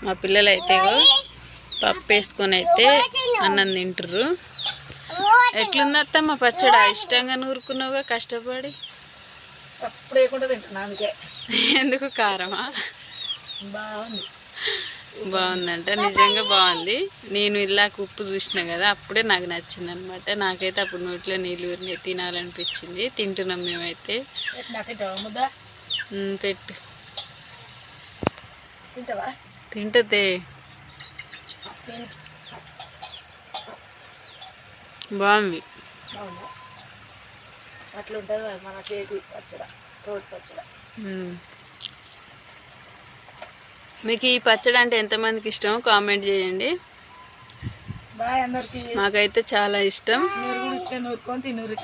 మా పిల్లలు అయితే పప్పు వేసుకొని అయితే అన్నం తింటారు. ఎట్లుంది అత్తమ్మ పచ్చడి? ఇష్టంగా నూరుకున్నావుగా కష్టపడి. ఎందుకు కారమా? బాగుందంట, నిజంగా బాగుంది. నేను ఇలాగ ఉప్పు చూసిన కదా, అప్పుడే నాకు నచ్చింది అనమాట. నాకైతే అప్పుడు నోట్లో నీళ్ళు ఊరినాయి, తినాలనిపించింది. తింటున్నాం మేమైతే. పెట్టు, తింటదే. బాగుంది. అట్లుంటుంది మన చేతి పచ్చడి, రోటి పచ్చడి. మీకు ఈ పచ్చడి అంటే ఎంతమందికి ఇష్టమో కామెంట్ చేయండి. బాయ్ అందరికి. మాకైతే చాలా ఇష్టం. మీరు కూడా ఇట్లా నూరుకొని తినూరు.